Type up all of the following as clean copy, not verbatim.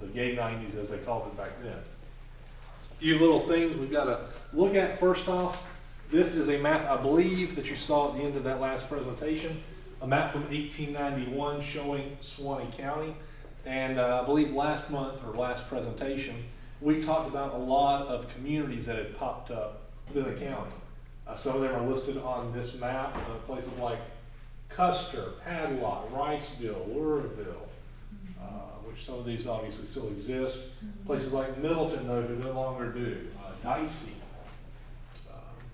the gay 90s as they called it back then. A few little things we've got to look at. First off, this is a map, I believe, that you saw at the end of that last presentation, a map from 1891 showing Suwannee County. And I believe last month or last presentation, we talked about a lot of communities that had popped up within the county. Some of them are listed on this map, places like Custer, Padlock, Riceville, Luraville, which some of these obviously still exist. Places like Middleton, though, who no longer do. Dicey,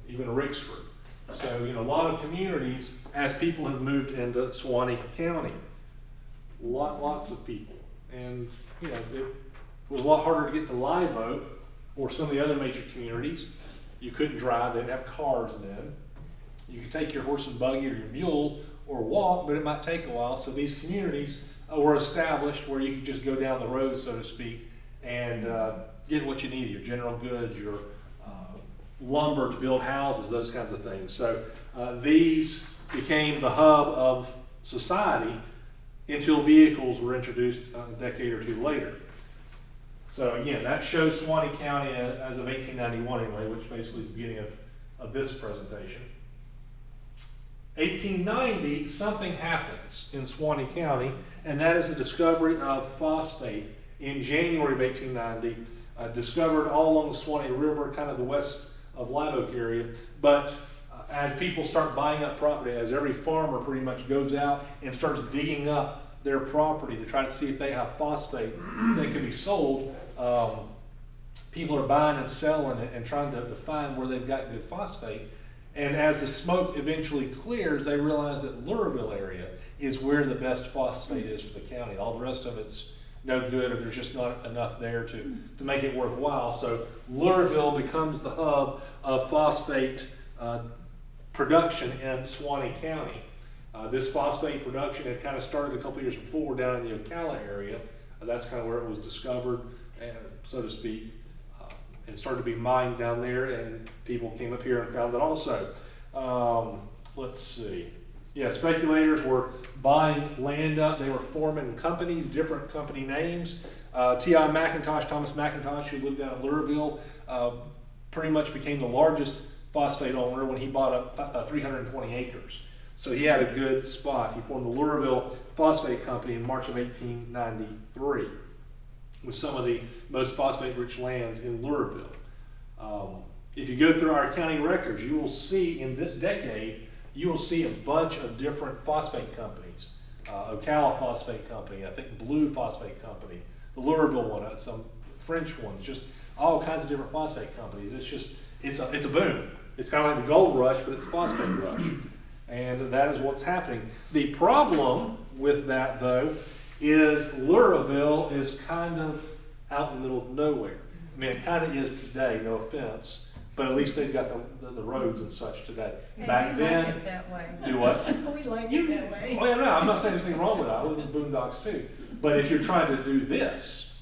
even Ricksford. So, a lot of communities as people have moved into Suwannee County. Lots of people. And, it was a lot harder to get to Live Oak or some of the other major communities. You couldn't drive, they didn't have cars then. You could take your horse and buggy or your mule or walk, but it might take a while. So these communities were established where you could just go down the road, so to speak, and get what you needed, your general goods, your lumber to build houses, those kinds of things. So these became the hub of society until vehicles were introduced a decade or two later. So again, that shows Suwannee County as of 1891 anyway, which basically is the beginning of this presentation. 1890, something happens in Suwannee County, and that is the discovery of phosphate in January of 1890, discovered all along the Suwannee River, kind of the west of Live Oak area. But as people start buying up property, as every farmer pretty much goes out and starts digging up their property to try to see if they have phosphate that can be sold, people are buying and selling it and trying to find where they've got good phosphate. And as the smoke eventually clears, they realize that Luraville area is where the best phosphate is for the county. All the rest of it's no good, or there's just not enough there to make it worthwhile. So Luraville becomes the hub of phosphate production in Suwannee County. This phosphate production had kind of started a couple years before down in the Ocala area. That's kind of where it was discovered, so to speak. And started to be mined down there, and people came up here and found it also. Let's see. Yeah, speculators were buying land up. They were forming companies, different company names. T.I. McIntosh, Thomas McIntosh, who lived down in Luraville, pretty much became the largest phosphate owner when he bought up 320 acres. So he had a good spot. He formed the Luraville Phosphate Company in March of 1893. With some of the most phosphate-rich lands in Luraville. If you go through our county records, you will see in this decade, you will see a bunch of different phosphate companies. Ocala Phosphate Company, I think Blue Phosphate Company, the Luraville one, some French ones, just all kinds of different phosphate companies. It's a boom. It's kind of like the gold rush, but it's a phosphate rush. And that is what's happening. The problem with that, though, is Luraville is kind of out in the middle of nowhere. I mean, it kind of is today, no offense, but at least they've got the roads and such today. And back we then, like it that way. do what? We like it that way. Oh yeah, no, I'm not saying there's anything wrong with that. I live in the boondocks too. But if you're trying to do this,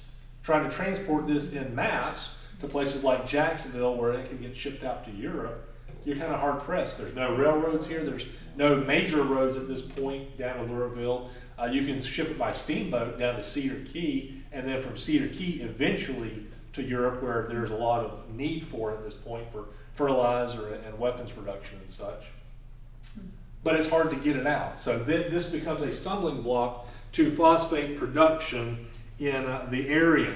trying to transport this in mass to places like Jacksonville where it can get shipped out to Europe, you're kind of hard pressed. There's no railroads here. There's no major roads at this point down to Luraville. You can ship it by steamboat down to Cedar Key, and then from Cedar Key eventually to Europe, where there's a lot of need for it at this point for fertilizer and weapons production and such. But it's hard to get it out. So this becomes a stumbling block to phosphate production in the area.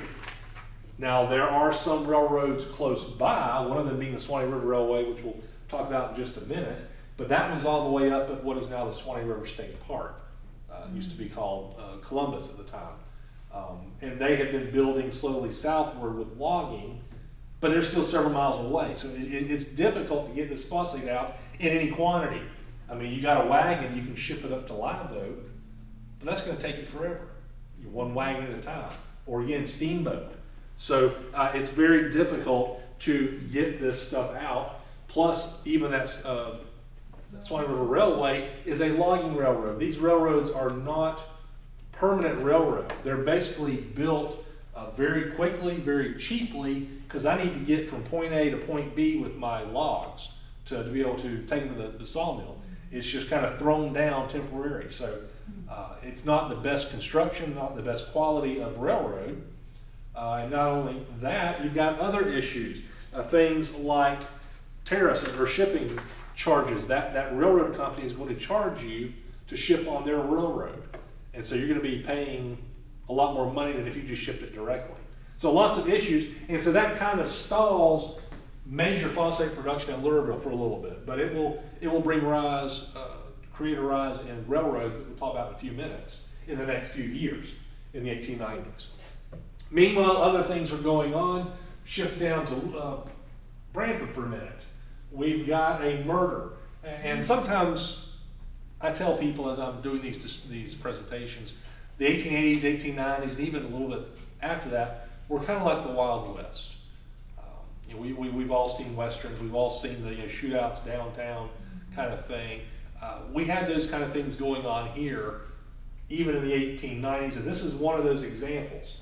Now, there are some railroads close by, one of them being the Suwannee River Railway, which we'll talk about in just a minute, but that one's all the way up at what is now the Suwannee River State Park. Used to be called Columbus at the time. And they had been building slowly southward with logging, but they're still several miles away. So it's difficult to get this phosphate out in any quantity. I mean, you got a wagon, you can ship it up to Live Oak, but that's going to take you forever. You're one wagon at a time. Or again, steamboat. So it's very difficult to get this stuff out. Plus, even that's Suwannee River Railway is a logging railroad. These railroads are not permanent railroads. They're basically built very quickly, very cheaply, because I need to get from point A to point B with my logs to be able to take them to the sawmill. It's just kind of thrown down temporary. So it's not the best construction, not the best quality of railroad, And not only that, you've got other issues, things like tariffs or shipping charges. That railroad company is going to charge you to ship on their railroad. And so you're going to be paying a lot more money than if you just shipped it directly. So lots of issues. And so that kind of stalls major phosphate production in Luraville for a little bit. But it will create a rise in railroads that we'll talk about in a few minutes in the next few years in the 1890s. Meanwhile, other things are going on. Shift down to Branford for a minute. We've got a murder. And sometimes I tell people as I'm doing these presentations, the 1880s, 1890s, and even a little bit after that, were kind of like the Wild West. We've all seen Westerns, we've all seen the shootouts downtown kind of thing. We had those kind of things going on here even in the 1890s, and this is one of those examples.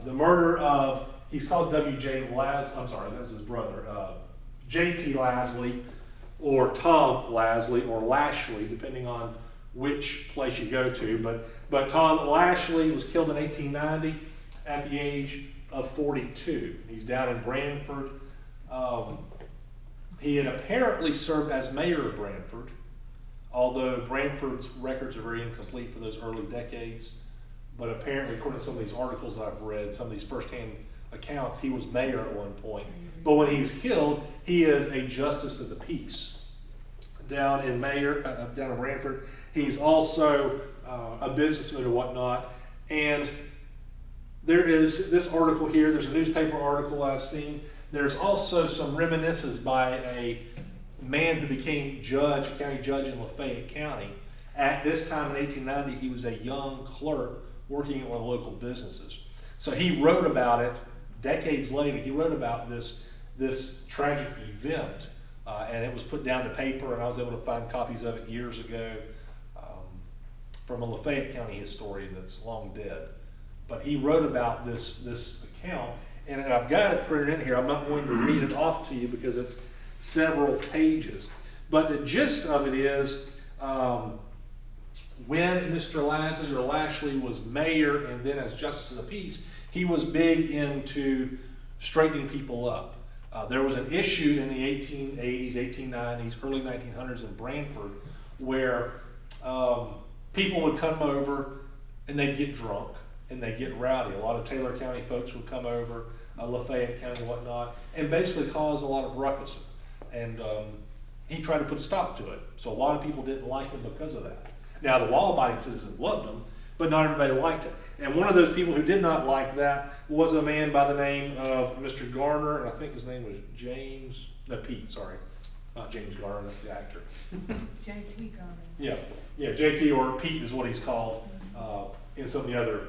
The murder of, he's called W.J. I'm sorry, that was his brother, J.T. Lasley, or Tom Lasley, or Lashley, depending on which place you go to. But Tom Lashley was killed in 1890 at the age of 42. He's down in Branford. He had apparently served as mayor of Branford, although Branford's records are very incomplete for those early decades. But apparently, according to some of these articles that I've read, some of these firsthand accounts, he was mayor at one point. But when he's killed, he is a justice of the peace down in Branford. He's also a businessman and whatnot. And there is this article here. There's a newspaper article I've seen. There's also some reminiscences by a man who became county judge in Lafayette County. At this time in 1890, he was a young clerk working in one of the local businesses. So he wrote about it decades later. He wrote about this tragic event, and it was put down to paper, and I was able to find copies of it years ago from a Lafayette County historian that's long dead. But he wrote about this account, and I've got it printed in here. I'm not going to read it off to you because it's several pages. But the gist of it is, when Mr. Lashley was mayor and then as justice of the peace, he was big into straightening people up. There was an issue in the 1880s, 1890s, early 1900s in Branford where people would come over and they'd get drunk and they'd get rowdy. A lot of Taylor County folks would come over, Lafayette County and whatnot, and basically cause a lot of ruckus. And he tried to put a stop to it. So a lot of people didn't like him because of that. Now, the law-abiding citizens loved him, but not everybody liked it. And one of those people who did not like that was a man by the name of Mr. Garner, and I think his name was Pete, sorry. Not James Garner, that's the actor. J.T. Garner. Yeah, J.T. or Pete is what he's called in some of the other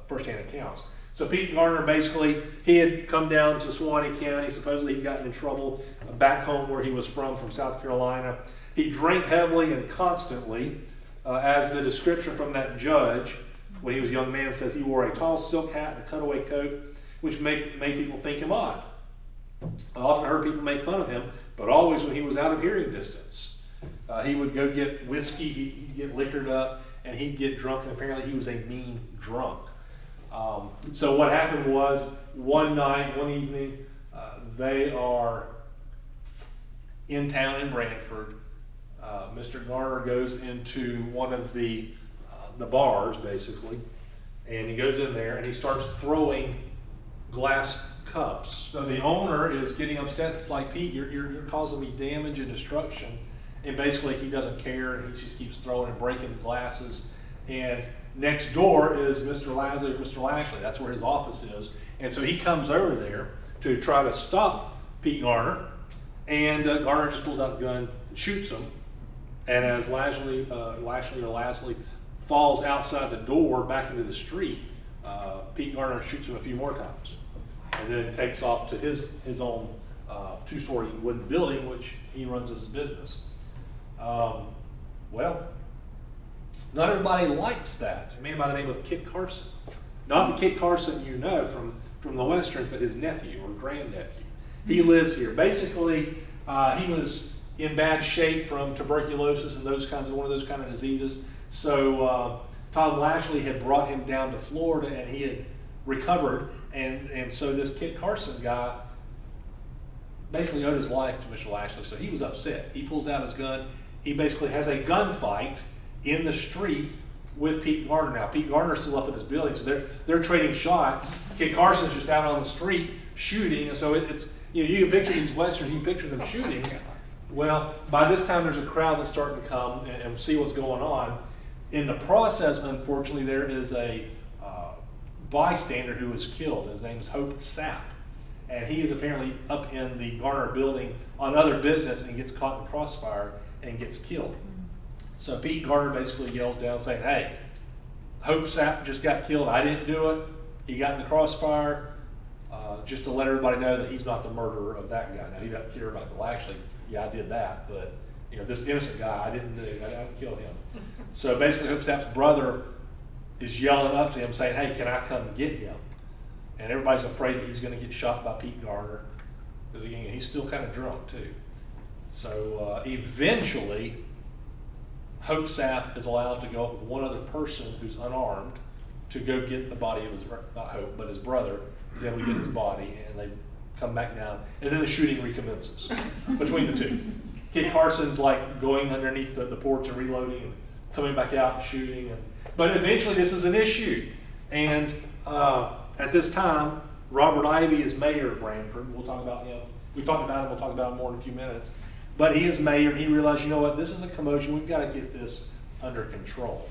first-hand accounts. So Pete Garner, basically, he had come down to Suwannee County. Supposedly he'd gotten in trouble back home where he was from South Carolina. He drank heavily and constantly, as the description from that judge, when he was a young man, says he wore a tall silk hat and a cutaway coat, which made people think him odd. I often heard people make fun of him, but always when he was out of hearing distance. He would go get whiskey, he'd get liquored up, and he'd get drunk, and apparently he was a mean drunk. So what happened was, one evening, they are in town in Branford. Mr. Garner goes into one of the bars, basically, and he goes in there and he starts throwing glass cups. So the owner is getting upset. It's like, Pete, you're causing me damage and destruction. And basically he doesn't care, and he just keeps throwing and breaking glasses. And next door is Mr. Lashley. That's where his office is. And so he comes over there to try to stop Pete Garner, and Garner just pulls out the gun and shoots him. And as Lashley falls outside the door back into the street, Pete Garner shoots him a few more times, and then takes off to his own two-story wooden building, which he runs as a business. Well, not everybody likes that. A man by the name of Kit Carson. Not the Kit Carson you know from the Westerns, but his nephew or grandnephew. He lives here. Basically, he was in bad shape from tuberculosis and one of those kind of diseases. So Tom Lashley had brought him down to Florida and he had recovered, and so this Kit Carson guy basically owed his life to Mr. Lashley, so he was upset. He pulls out his gun. He basically has a gunfight in the street with Pete Garner. Now, Pete Garner's still up in his building, so they're trading shots. Kit Carson's just out on the street shooting, and so it's, you can picture these westerns, you can picture them shooting. Well, by this time there's a crowd that's starting to come and see what's going on. In the process, unfortunately, there is a bystander who was killed. His name is Hope Sapp, and he is apparently up in the Garner building on other business and gets caught in the crossfire and gets killed. So Pete Garner basically yells down saying, hey, Hope Sapp just got killed. I didn't do it. He got in the crossfire, just to let everybody know that he's not the murderer of that guy. Now, he doesn't care about the Lashley. Yeah, I did that, but this innocent guy, I didn't kill him. So basically, Hope Sapp's brother is yelling up to him saying, hey, can I come get him? And everybody's afraid that he's going to get shot by Pete Garner, because again, he's still kind of drunk too. So eventually, Hope Sapp is allowed to go up with one other person who's unarmed to go get the body of his, not Hope, but his brother. He's able to get his body, and they come back down, and then the shooting recommences between the two. Kit Carson's like going underneath the porch and reloading and coming back out and shooting. But eventually this is an issue. And at this time, Robert Ivey is mayor of Branford. We'll talk about him. We talked about him. We'll talk about him more in a few minutes. But he is mayor, and he realized, you know what, this is a commotion. We've got to get this under control.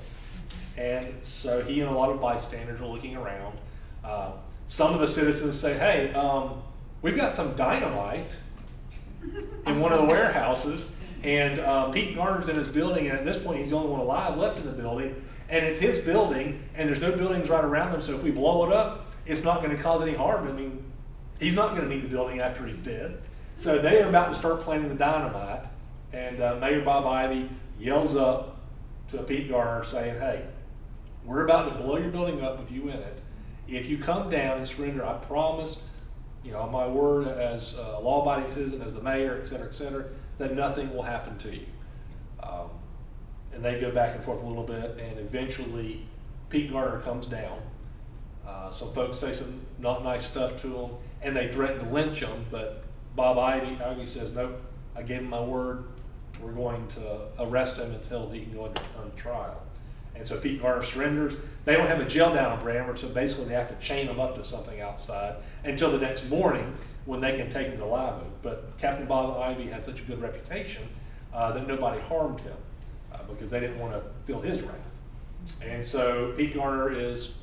And so he and a lot of bystanders are looking around. Some of the citizens say, hey, we've got some dynamite in one of the warehouses, and Pete Garner's in his building, and at this point he's the only one alive left in the building, and it's his building, and there's no buildings right around him, so if we blow it up, it's not going to cause any harm. I mean, he's not going to need the building after he's dead. So they are about to start planting the dynamite, and Mayor Bob Ivey yells up to Pete Garner saying, hey, we're about to blow your building up with you in it. If you come down and surrender, I promise, on my word as a law-abiding citizen, as the mayor, et cetera, that nothing will happen to you. And they go back and forth a little bit, and eventually Pete Garner comes down. Some folks say some not nice stuff to him, and they threaten to lynch him, but Bob Ivey says, nope, I gave him my word. We're going to arrest him until he can go on trial. And so Pete Garner surrenders. They don't have a jail down in Branford, so basically they have to chain him up to something outside until the next morning when they can take him to Live Oak. But Captain Bob Ivey had such a good reputation that nobody harmed him because they didn't want to feel his wrath. And so Pete Garner is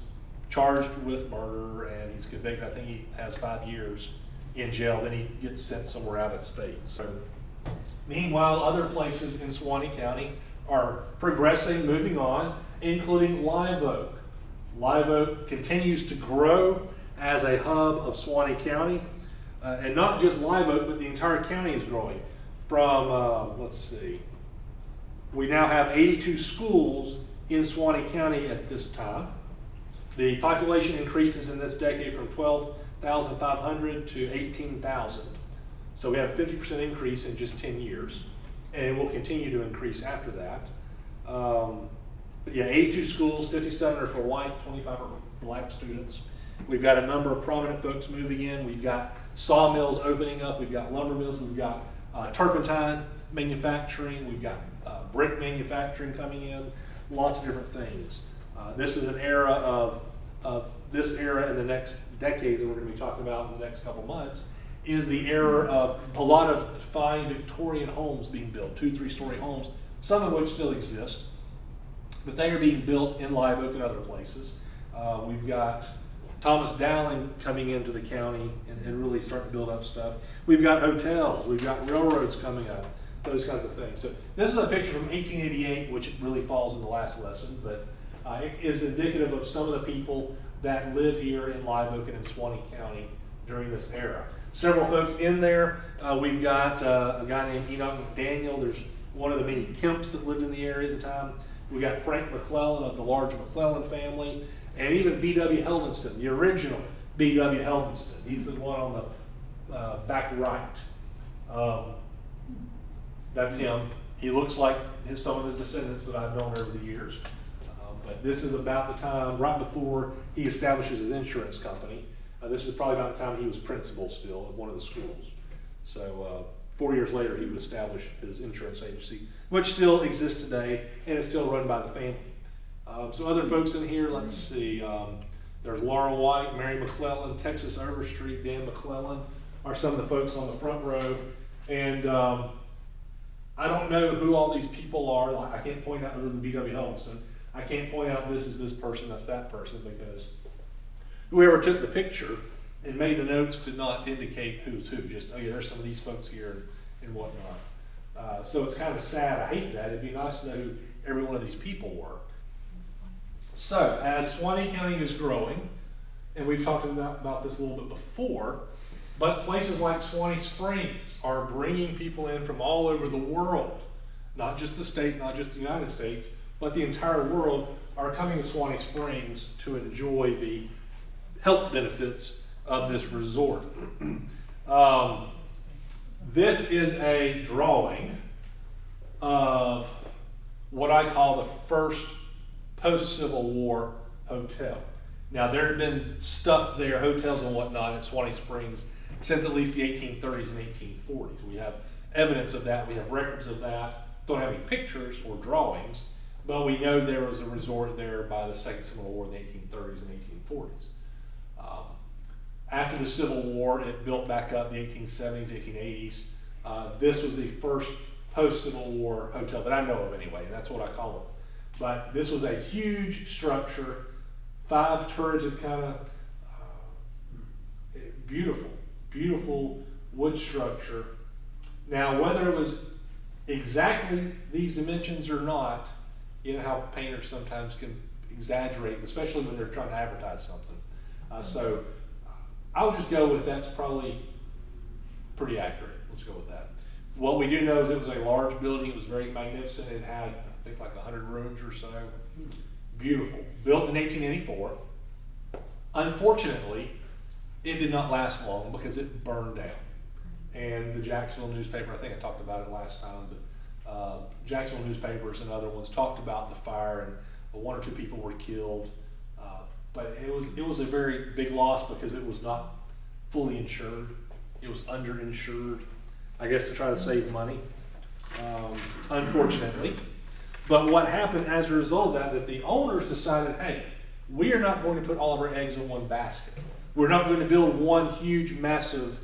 charged with murder, and he's convicted. I think he has 5 years in jail. Then he gets sent somewhere out of state. So meanwhile, other places in Suwannee County are progressing, moving on, including Live Oak. Live Oak continues to grow as a hub of Suwannee County, and not just Live Oak, but the entire county is growing. From, we now have 82 schools in Suwannee County at this time. The population increases in this decade from 12,500 to 18,000. So we have a 50% increase in just 10 years. And it will continue to increase after that. But yeah, 82 schools, 57 are for white, 25 are for black students. We've got a number of prominent folks moving in. We've got sawmills opening up. We've got lumber mills. We've got turpentine manufacturing. We've got brick manufacturing coming in. Lots of different things. This is an era of this era in the next decade that we're going to be talking about in the next couple months. Is the era of a lot of fine Victorian homes being built, 2-3-story homes, some of which still exist, but they are being built in Live Oak and other places. We've got Thomas Dowling coming into the county and really starting to build up stuff. We've got hotels, we've got railroads coming up, those kinds of things. So this is a picture from 1888, which really falls in the last lesson, but it is indicative of some of the people that live here in Live Oak and in Suwannee County during this era. Several folks in there. We've got a guy named Enoch McDaniel. There's one of the many Kemps that lived in the area at the time. We got Frank McClellan of the large McClellan family, and even B.W. Heldenston, the original B.W. Heldenston. He's the one on the back right. That's him. He looks like some of his descendants that I've known over the years. But this is about the time, right before he establishes his insurance company. This is probably about the time he was principal still at one of the schools. So 4 years later, he would establish his insurance agency, which still exists today and is still run by the family. Some other folks in here, let's see. There's Laura White, Mary McClellan, Texas Overstreet, Dan McClellan are some of the folks on the front row. And I don't know who all these people are. Like, I can't point out other than B.W. Helmston. I can't point out this is this person, that's that person, because whoever took the picture and made the notes did not indicate who's who. Just, oh yeah, there's some of these folks here and whatnot. So it's kind of sad. I hate that. It'd be nice to know who every one of these people were. So as Suwannee County is growing, and we've talked about this a little bit before, but places like Suwannee Springs are bringing people in from all over the world, not just the state, not just the United States, but the entire world are coming to Suwannee Springs to enjoy the health benefits of this resort. This is a drawing of what I call the first post-Civil War hotel. Now, there had been stuff there, hotels and whatnot at Suwannee Springs since at least the 1830s and 1840s. We have evidence of that. We have records of that. Don't have any pictures or drawings, but we know there was a resort there by the Second Civil War in the 1830s and 1840s. After the Civil War, it built back up in the 1870s, 1880s. This was the first post-Civil War hotel that I know of anyway, and that's what I call it. But this was a huge structure, 5-turreted kind of beautiful wood structure. Now, whether it was exactly these dimensions or not, you know how painters sometimes can exaggerate, especially when they're trying to advertise something. So I'll just go with that's probably pretty accurate. Let's go with that. What we do know is it was a large building. It was very magnificent. It had, I think, like 100 rooms or so. Beautiful. Built in 1884. Unfortunately, it did not last long because it burned down. And the Jacksonville newspaper, I think I talked about it last time, but Jacksonville newspapers and other ones talked about the fire, and 1 or 2 people were killed. But it was a very big loss because it was not fully insured. It was underinsured, I guess, to try to save money, unfortunately. But what happened as a result of that the owners decided, hey, we are not going to put all of our eggs in one basket. We're not going to build one huge, massive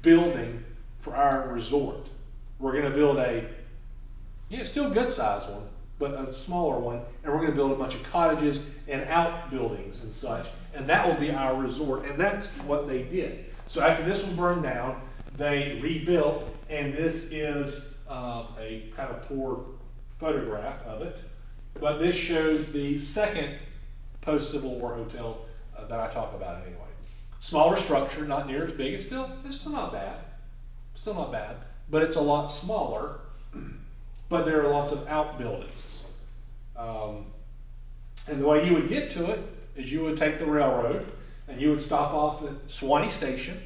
building for our resort. We're going to build still good sized one, but a smaller one, and we're going to build a bunch of cottages and outbuildings and such, and that will be our resort. And that's what they did. So after this one burned down, they rebuilt, and this is a kind of poor photograph of it, but this shows the second post-Civil War hotel that I talk about anyway. Smaller structure, not near as big. It's still not bad. Still not bad, but it's a lot smaller. But there are lots of outbuildings. And the way you would get to it is you would take the railroad and you would stop off at Suwannee Station,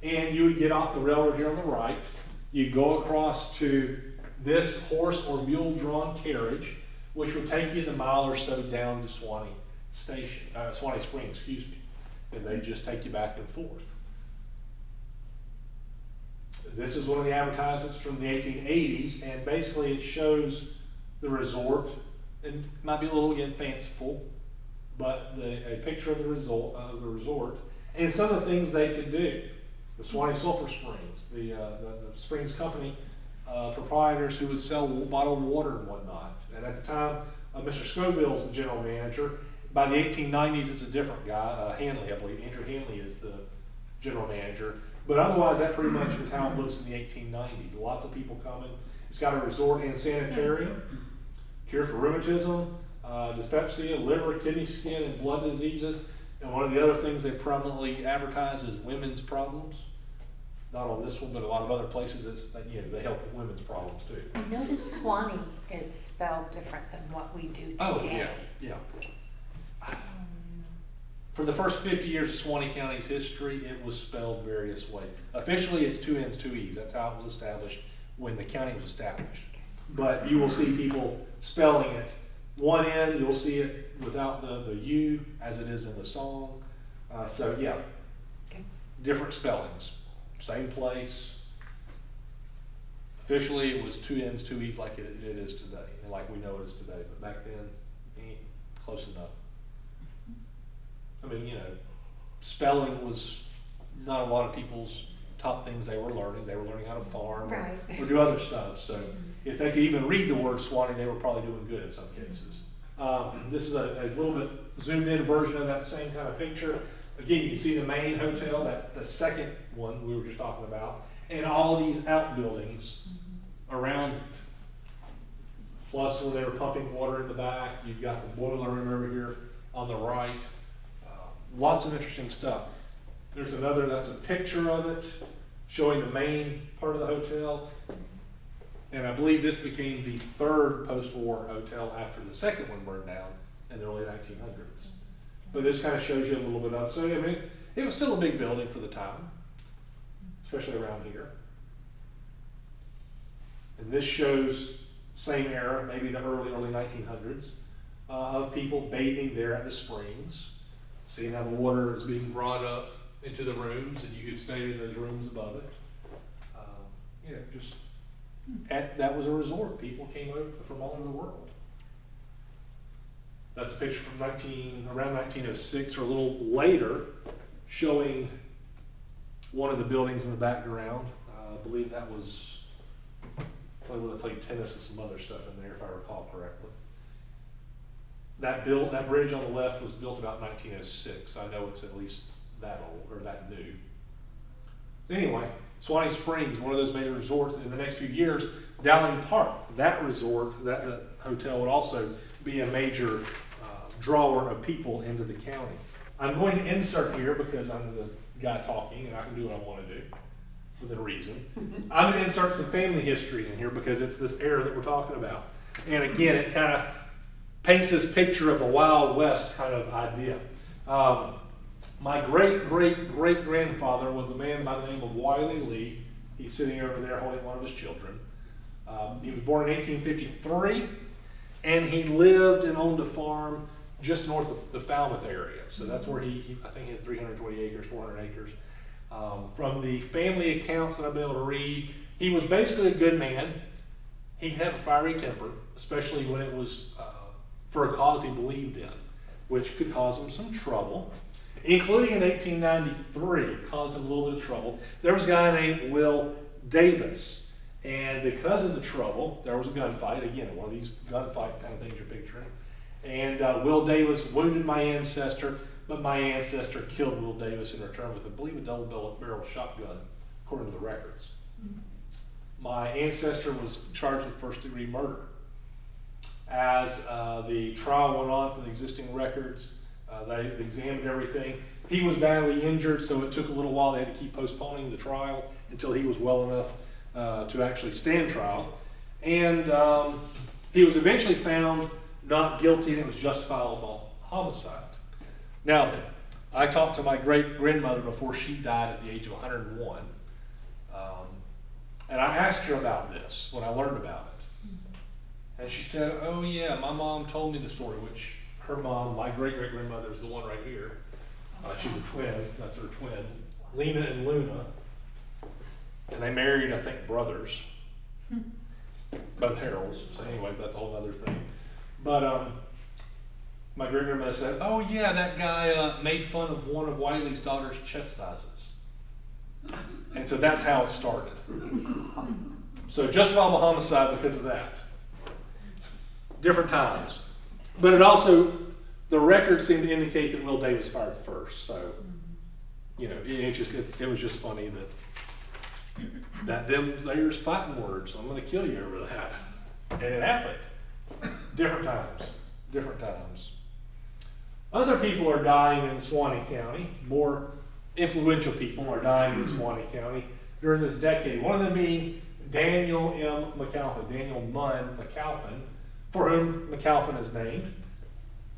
and you would get off the railroad here on the right. You'd go across to this horse or mule drawn carriage, which would take you the mile or so down to Suwannee Springs, and they just take you back and forth. This is one of the advertisements from the 1880s, and basically it shows the resort. It might be a little, again, fanciful, but a picture of the resort and some of the things they could do. The Suwannee Sulphur Springs, the Springs Company proprietors who would sell bottled water and whatnot. And at the time, Mr. Scoville is the general manager. By the 1890s, it's a different guy, Hanley, I believe. Andrew Hanley is the general manager. But otherwise, that pretty much is how it looks in the 1890s. Lots of people coming. It's got a resort and sanitarium, cure for rheumatism, dyspepsia, liver, kidney, skin, and blood diseases. And one of the other things they prominently advertise is women's problems. Not on this one, but a lot of other places they help with women's problems too. I noticed Suwannee is spelled different than what we do today. Oh, yeah. For the first 50 years of Suwannee County's history, it was spelled various ways. Officially, it's 2 N's, 2 E's. That's how it was established when the county was established. But you will see people spelling it 1 N, you'll see it without the U as it is in the song. So yeah, Okay. different spellings, same place. Officially, it was 2 N's, 2 E's like it is today, and like we know it is today, but back then, close enough. I mean, you know, spelling was not a lot of people's top things they were learning. They were learning how to farm Right. or do other stuff. So if they could even read the word Suwannee, they were probably doing good in some cases. This is a little bit zoomed in version of that same kind of picture. Again, you can see the main hotel, that's the second one we were just talking about, and all these outbuildings around it. Plus, when they were pumping water in the back, you've got the boiler room over here on the right. Lots of interesting stuff. There's another, that's a picture of it, showing the main part of the hotel. And I believe this became the third post-war hotel after the second one burned down in the early 1900s. But this kind of shows you a little bit of, so I mean, it was still a big building for the time, especially around here. And this shows same era, maybe the early 1900s, of people bathing there at the springs, seeing how the water is being brought up into the rooms, and you could stay in those rooms above it. You know, just that was a resort. People came over from all over the world. That's a picture from around 1906 or a little later, showing one of the buildings in the background. I believe that was probably where they played tennis and some other stuff in there, if I recall correctly. That bridge on the left was built about 1906. I know it's at least that old or that new. So anyway, Suwannee Springs, one of those major resorts. In the next few years, Dowling Park, that resort, that hotel would also be a major drawer of people into the county. I'm going to insert here because I'm the guy talking and I can do what I want to do within reason. I'm going to insert some family history in here because it's this era that we're talking about. And again, it kind of paints this picture of a Wild West kind of idea. My great-great-great-grandfather was a man by the name of Wiley Lee. He's sitting over there holding one of his children. He was born in 1853, and he lived and owned a farm just north of the Falmouth area. So that's where I think he had 320 acres, 400 acres. From the family accounts that I've been able to read, he was basically a good man. He had a fiery temper, especially when it was for a cause he believed in, which could cause him some trouble. Including in 1893, caused him a little bit of trouble. There was a guy named Will Davis, and because of the trouble, there was a gunfight. Again, one of these gunfight kind of things you're picturing. And Will Davis wounded my ancestor, but my ancestor killed Will Davis in return with, I believe, a double-barrel shotgun, according to the records. My ancestor was charged with first-degree murder. As the trial went on for the existing records, they examined everything. He was badly injured, so it took a little while. They had to keep postponing the trial until he was well enough to actually stand trial. And he was eventually found not guilty, and it was justifiable homicide. Now, I talked to my great-grandmother before she died at the age of 101. And I asked her about this when I learned about it. And she said, oh yeah, my mom told me the story, which her mom, my great-great-grandmother, is the one right here. She's a twin, that's her twin, Lena and Luna. And they married, I think, brothers. Both Harolds. So anyway, that's a whole other thing. But my great-grandmother said, oh yeah, that guy made fun of one of Wiley's daughter's chest sizes. And so that's how it started. So justifiable homicide because of that. Different times. But it also, the records seem to indicate that Will Davis fired first. So, you know, it was just funny that there's fighting words. I'm going to kill you over that. And it happened. Different times. Other people are dying in Suwannee County. More influential people are dying in Suwannee County during this decade. One of them being Daniel M. McAlpin, Daniel Munn McAlpin, for whom McAlpin is named.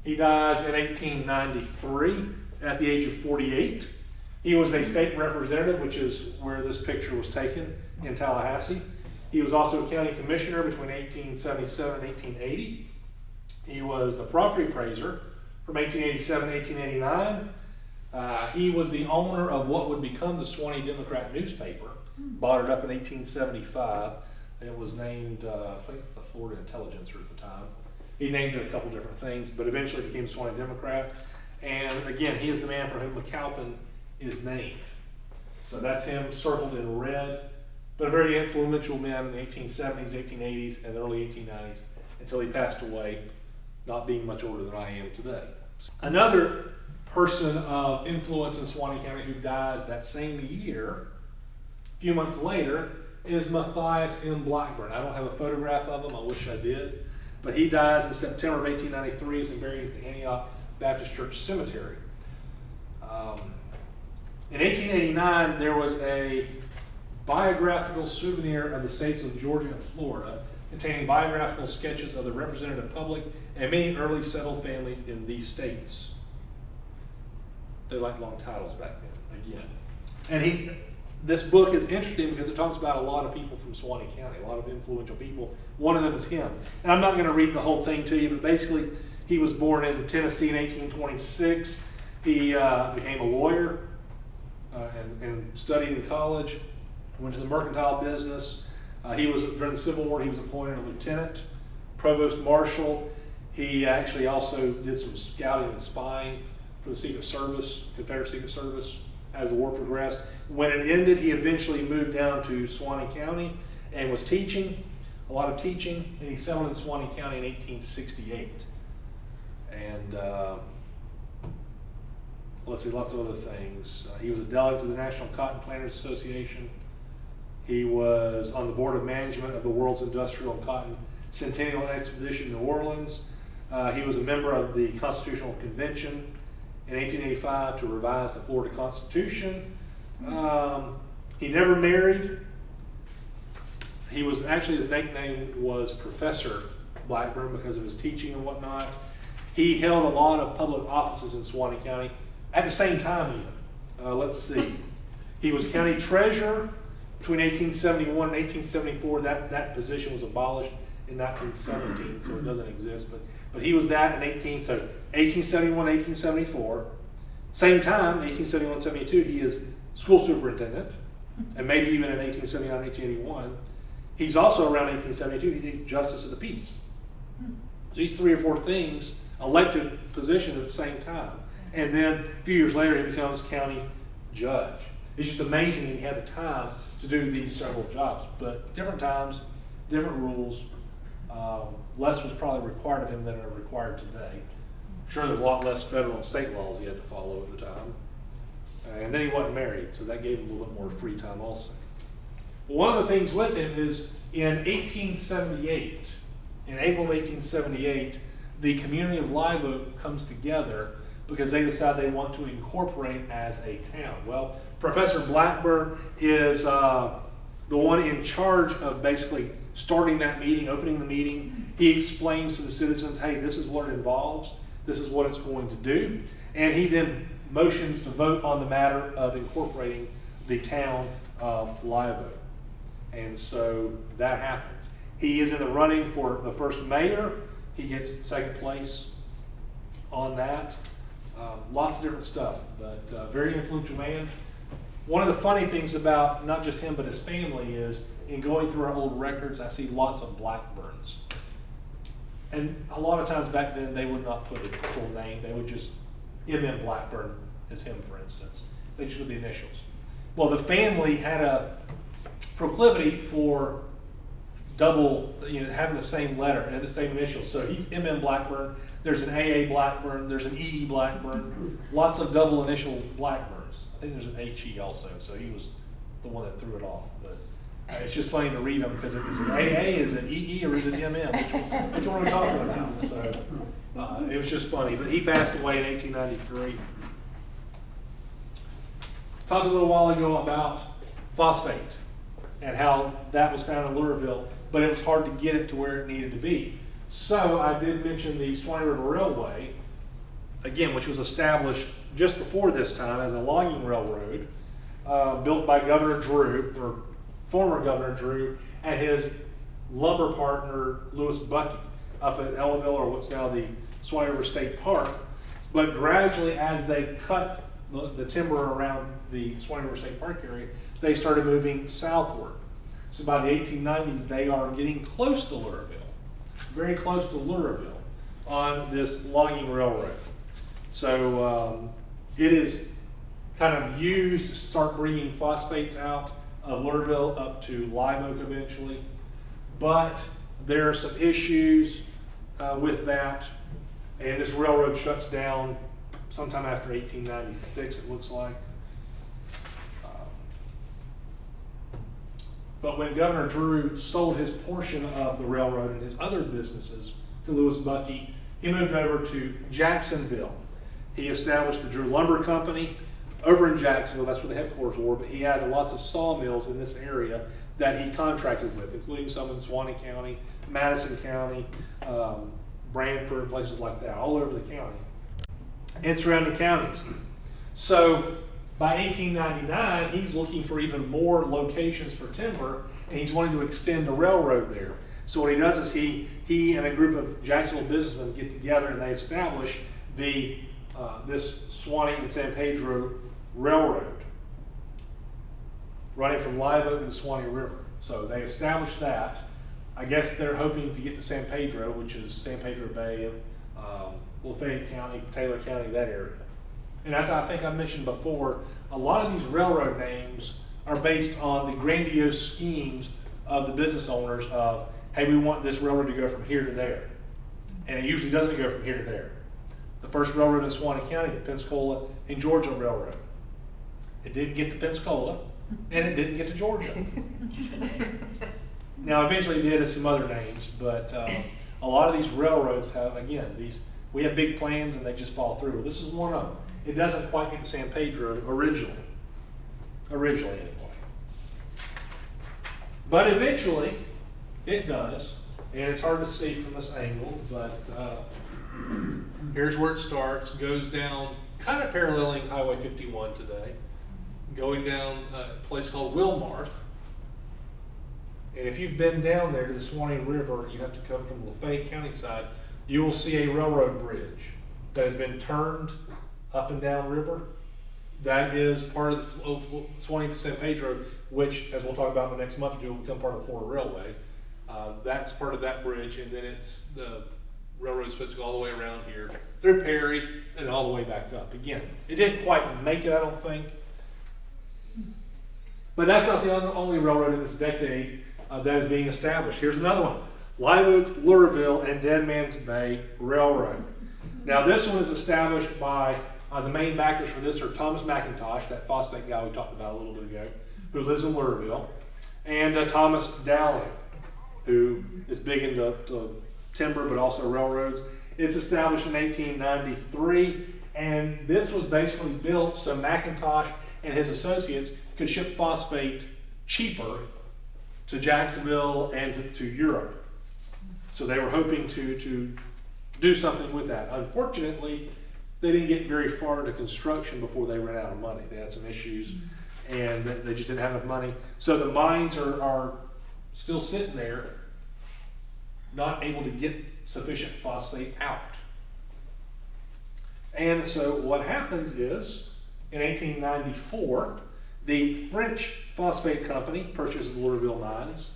He dies in 1893 at the age of 48. He was a state representative, which is where this picture was taken, in Tallahassee. He was also a county commissioner between 1877 and 1880. He was the property appraiser from 1887 to 1889. He was the owner of what would become the Suwannee Democrat newspaper. Bought it up in 1875. It was named, I think, the Florida Intelligencer at the time. He named it a couple different things, but eventually became Suwannee Democrat. And again, he is the man for whom McAlpin is named. So that's him circled in red, but a very influential man in the 1870s, 1880s, and the early 1890s until he passed away, not being much older than I am today. Another person of influence in Suwannee County who dies that same year, a few months later, is Matthias in Blackburn. I don't have a photograph of him, I wish I did, but he dies in September of 1893. He's buried at the Antioch Baptist Church Cemetery. In 1889, there was a biographical souvenir of the states of Georgia and Florida containing biographical sketches of the representative public and many early settled families in these states. They liked long titles back then, again. And this book is interesting because it talks about a lot of people from Suwannee County, a lot of influential people. One of them is him. And I'm not going to read the whole thing to you, but basically he was born in Tennessee in 1826. He became a lawyer and studied in college, went to the mercantile business. During the Civil War, he was appointed a lieutenant, provost marshal. He actually also did some scouting and spying for the Secret Service, Confederate Secret Service, as the war progressed. When it ended, he eventually moved down to Suwannee County and was teaching, a lot of teaching, and he settled in Suwannee County in 1868. And let's see, lots of other things. He was a delegate to the National Cotton Planters Association. He was on the board of management of the World's Industrial and Cotton Centennial Expedition in New Orleans. He was a member of the Constitutional Convention in 1885 to revise the Florida Constitution. He never married. He was actually, his nickname was Professor Blackburn because of his teaching and whatnot. He held a lot of public offices in Suwannee County at the same time even. Let's see. He was county treasurer between 1871 and 1874. That position was abolished in 1917, so it doesn't exist. But he was that in 1871, 1874. Same time, 1871-72, he is school superintendent, and maybe even in 1879, 1881. He's also around 1872, he's justice of the peace. So he's 3 or 4 things, elected positions at the same time. And then a few years later, he becomes county judge. It's just amazing that he had the time to do these several jobs, but different times, different rules. Less was probably required of him than are required today. Sure, there's a lot less federal and state laws he had to follow at the time. And then he wasn't married, so that gave him a little bit more free time also. One of the things with him is in 1878, in April of 1878, the community of Live Oak comes together because they decide they want to incorporate as a town. Well, Professor Blackburn is the one in charge of basically starting that meeting, opening the meeting. He explains to the citizens, hey, this is what it involves, this is what it's going to do. And he then motions to vote on the matter of incorporating the town of Live Oak. And so that happens. He is in the running for the first mayor. He gets second place on that. Lots of different stuff, but very influential man. One of the funny things about not just him but his family is in going through our old records, I see lots of Blackburns. And a lot of times back then they would not put a full name. They would just M.M. Blackburn as him, for instance. They just put the initials. Well, the family had a proclivity for double, having the same letter and the same initials. So he's M.M. Blackburn. There's an A.A. Blackburn. There's an E.E. Blackburn. Lots of double initial Blackburns. I think there's an H.E. also. So he was the one that threw it off. But it's just funny to read them because is it A.A., is it E.E., or is it M.M.? Which one are we talking about? So it was just funny. But he passed away in 1893. Talked a little while ago about phosphate and how that was found in Luraville, but it was hard to get it to where it needed to be. So I did mention the Suwannee River Railway, again, which was established just before this time as a logging railroad, built by Governor Drew, or former Governor Drew, and his lumber partner, Louis Bucky, up at Ellaville, or what's now the Suwannee River State Park. But gradually, as they cut the timber around the Suwannee River State Park area, they started moving southward. So by the 1890s, they are getting close to Luraville, very close to Luraville on this logging railroad. So it is kind of used to start bringing phosphates out of Luraville up to Live Oak eventually. But there are some issues with that, and this railroad shuts down sometime after 1896, it looks like. But when Governor Drew sold his portion of the railroad and his other businesses to Louis Bucky, he moved over to Jacksonville. He established the Drew Lumber Company over in Jacksonville. That's where the headquarters were, but he had lots of sawmills in this area that he contracted with, including some in Suwannee County, Madison County, Branford, places like that, all over the county and surrounding counties. So by 1899, he's looking for even more locations for timber, and he's wanting to extend the railroad there. So what he does is he and a group of Jacksonville businessmen get together and they establish this Suwannee and San Pedro Railroad running from Live Oak to the Suwannee River. So they established that. I guess they're hoping to get to San Pedro, which is San Pedro Bay, Lafayette County, Taylor County, that area. And as I think I mentioned before, a lot of these railroad names are based on the grandiose schemes of the business owners of, hey, we want this railroad to go from here to there. And it usually doesn't go from here to there. The first railroad in Suwannee County, the Pensacola and Georgia Railroad. It didn't get to Pensacola, and it didn't get to Georgia. Now, eventually it did as some other names, but a lot of these railroads have, again, we have big plans and they just fall through. Well, this is one of them. It doesn't quite get to San Pedro originally anyway. But eventually, it does, and it's hard to see from this angle, but here's where it starts, goes down, kind of paralleling Highway 51 today, going down a place called Wilmarth. And if you've been down there to the Suwannee River, you have to come from the Lafayette County side, you will see a railroad bridge that has been turned up and down river. That is part of the Suwannee to San Pedro, which, as we'll talk about in the next month or two, will become part of the Florida Railway. That's part of that bridge, and then it's the railroad supposed to go all the way around here through Perry and all the way back up. Again, it didn't quite make it, I don't think. But that's not the only railroad in this decade that is being established. Here's another one. Live Oak, Luraville, and Deadman's Bay Railroad. Now this one is established by the main backers for this are Thomas McIntosh, that phosphate guy we talked about a little bit ago, who lives in Luraville, and Thomas Dowling, who is big into timber but also railroads. It's established in 1893, and this was basically built so McIntosh and his associates could ship phosphate cheaper to Jacksonville and to Europe. So they were hoping to do something with that. Unfortunately, they didn't get very far into construction before they ran out of money. They had some issues and they just didn't have enough money. So the mines are still sitting there, not able to get sufficient phosphate out. And so what happens is, in 1894, the French phosphate company purchases Luraville mines,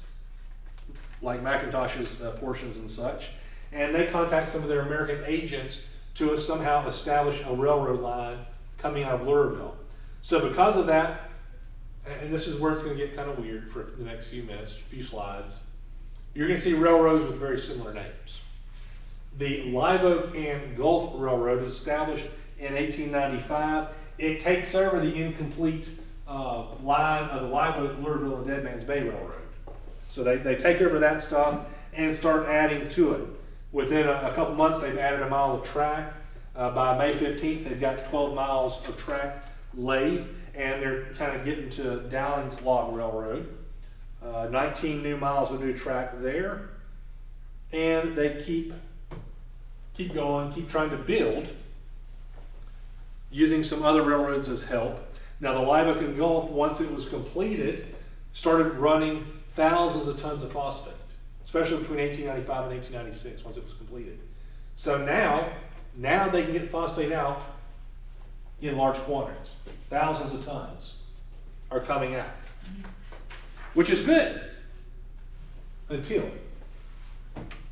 like McIntosh's portions and such, and they contact some of their American agents to somehow establish a railroad line coming out of Luraville. So because of that, and this is where it's going to get kind of weird for the next few minutes, few slides, you're going to see railroads with very similar names. The Live Oak and Gulf Railroad is established in 1895. It takes over the incomplete line of the Live Oak, Luraville, and Deadman's Bay Railroad. So they take over that stuff and start adding to it. Within a couple months, they've added a mile of track. By May 15th, they've got 12 miles of track laid, and they're kind of getting to Dowling's Log Railroad. 19 new miles of new track there. And they keep going, keep trying to build, using some other railroads as help. Now the Live Oak and Gulf, once it was completed, started running thousands of tons of phosphate, especially between 1895 and 1896, once it was completed. So now Now they can get phosphate out in large quantities. Thousands of tons are coming out, which is good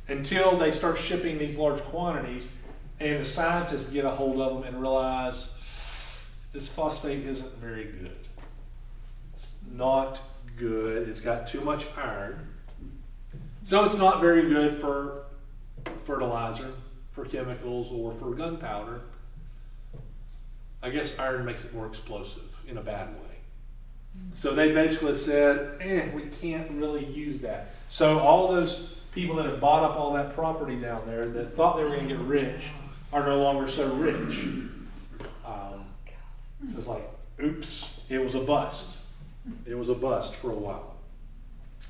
until they start shipping these large quantities and the scientists get a hold of them and realize this phosphate isn't very good. It's not good. It's got too much iron. So it's not very good for fertilizer, for chemicals, or for gunpowder. I guess iron makes it more explosive in a bad way. So they basically said, we can't really use that. So all those people that have bought up all that property down there that thought they were going to get rich are no longer so rich. So it's like, oops, it was a bust. It was a bust for a while.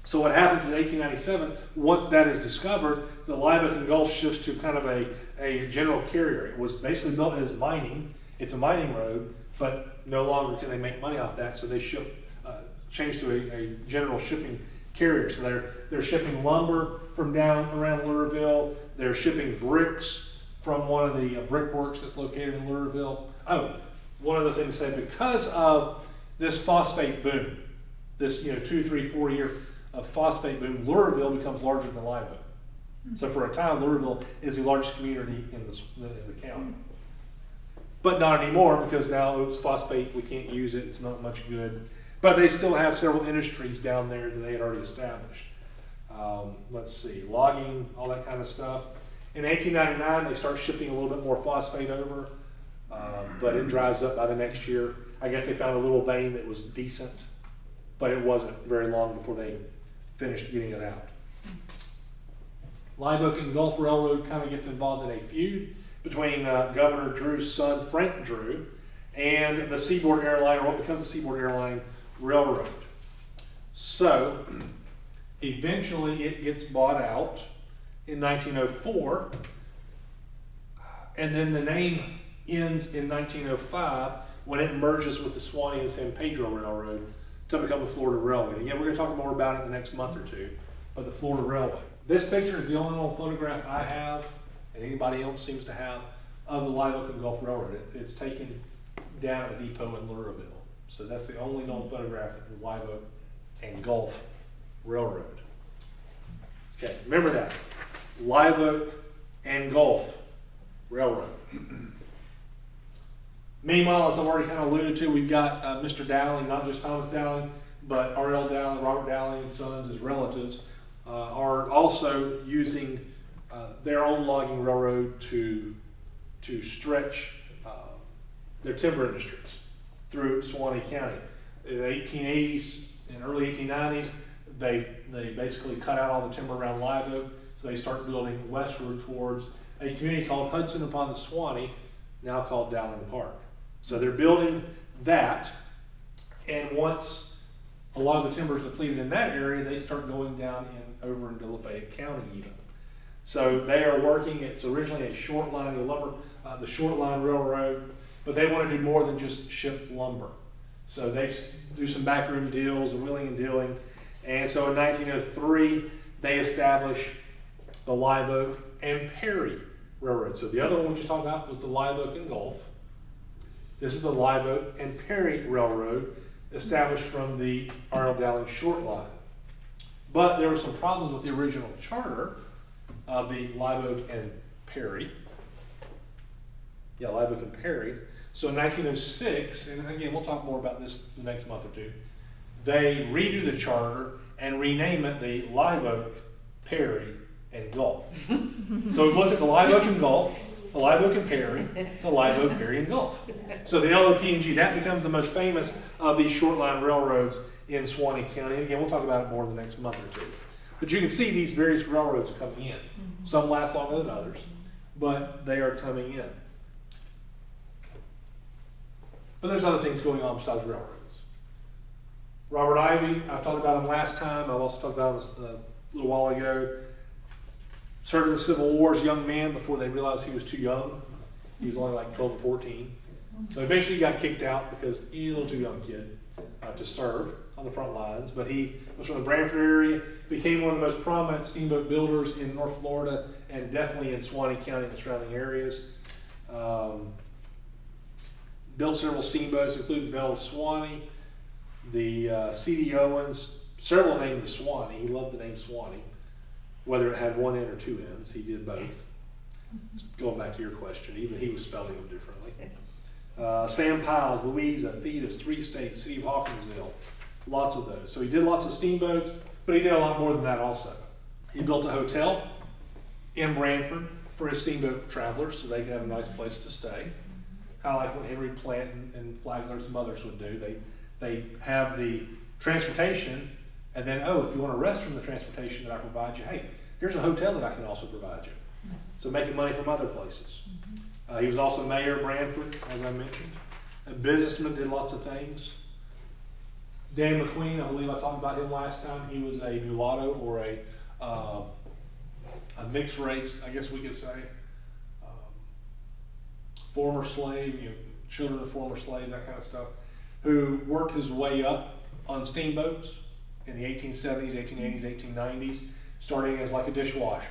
So what happens in 1897, once that is discovered, the Live Oak and Gulf shifts to kind of a general carrier. It was basically built as mining. It's a mining road, but no longer can they make money off that, so they change to a general shipping carrier. So they're shipping lumber from down around Luraville. They're shipping bricks from one of the brickworks that's located in Luraville. Oh, one other thing to say, because of this phosphate boom, this 2, 3, 4 year phosphate boom, Luraville becomes larger than Live Oak. So for a time, Luraville is the largest community in the county. But not anymore, because now it's phosphate, we can't use it, it's not much good. But they still have several industries down there that they had already established. Let's see, logging, all that kind of stuff. In 1899, they start shipping a little bit more phosphate over, but it dries up by the next year. I guess they found a little vein that was decent, but it wasn't very long before they finished getting it out. Live Oak and Gulf Railroad kind of gets involved in a feud between Governor Drew's son, Frank Drew, and the Seaboard Airline, or what becomes the Seaboard Airline Railroad. So, eventually it gets bought out in 1904, and then the name ends in 1905 when it merges with the Suwannee and San Pedro Railroad to become the Florida Railway. Again, we're going to talk more about it in the next month or two, but the Florida Railway. This picture is the only known photograph I have, and anybody else seems to have, of the Live Oak and Gulf Railroad. It's taken down at a depot in Luraville. So that's the only known photograph of the Live Oak and Gulf Railroad. Okay, remember that. Live Oak and Gulf Railroad. Meanwhile, as I've already kind of alluded to, we've got Mr. Dowling, not just Thomas Dowling, but R.L. Dowling, Robert Dowling and Sons, his relatives, are also using their own logging railroad to stretch their timber industries through Suwannee County. In the 1880s and early 1890s, they basically cut out all the timber around Live Oak, so they start building westward towards a community called Hudson upon the Suwannee, now called Dowling Park. So they're building that, and once a lot of the timber is depleted in that area, they start going down over into Lafayette County even. So they are working, it's originally a short line lumber, the short line railroad, but they want to do more than just ship lumber. So they do some backroom deals, wheeling and dealing. And so in 1903, they establish the Live Oak and Perry Railroad. So the other one we just talked about was the Live Oak and Gulf. This is the Live Oak and Perry Railroad, established from the R.L. Dowling short line. But there were some problems with the original charter of the Live Oak and Perry. Yeah, Live Oak and Perry. So in 1906, and again, we'll talk more about this the next month or two, they redo the charter and rename it the Live Oak, Perry, and Gulf. So we looked at the Live Oak and Gulf, the Live Oak and Perry, the Live Oak, Perry, and Gulf. So the LOP&G, that becomes the most famous of these short line railroads in Suwannee County. And again, we'll talk about it more in the next month or two. But you can see these various railroads coming in. Some last longer than others, but they are coming in. But there's other things going on besides railroads. Robert Ivey, I talked about him last time. I've also talked about him a little while ago. Served in the Civil War as a young man before they realized he was too young. He was only like 12 or 14. So eventually he got kicked out because he was a little too young kid to serve on the front lines. But he was from the Branford area, became one of the most prominent steamboat builders in North Florida and definitely in Suwannee County and the surrounding areas. Built several steamboats, including Belle of Suwannee. The C.D. Owens, several named the Suwannee. He loved the name Suwannee. Whether it had one end or two ends, he did both. Going back to your question, even he was spelling them differently. Sam Pyles, Louisa, Thetis, Three States, City of Hawkinsville, lots of those. So he did lots of steamboats, but he did a lot more than that also. He built a hotel in Branford for his steamboat travelers so they could have a nice place to stay. Kind of like what Henry Plant and Flagler and some others would do. They have the transportation, and then, if you want to rest from the transportation that I provide you, hey, here's a hotel that I can also provide you. So making money from other places. He was also mayor of Branford, as I mentioned. A businessman, did lots of things. Dan McQueen, I believe I talked about him last time. He was a mulatto or a mixed race, I guess we could say. Former slave, children of former slave, that kind of stuff, who worked his way up on steamboats in the 1870s, 1880s, 1890s, starting as like a dishwasher,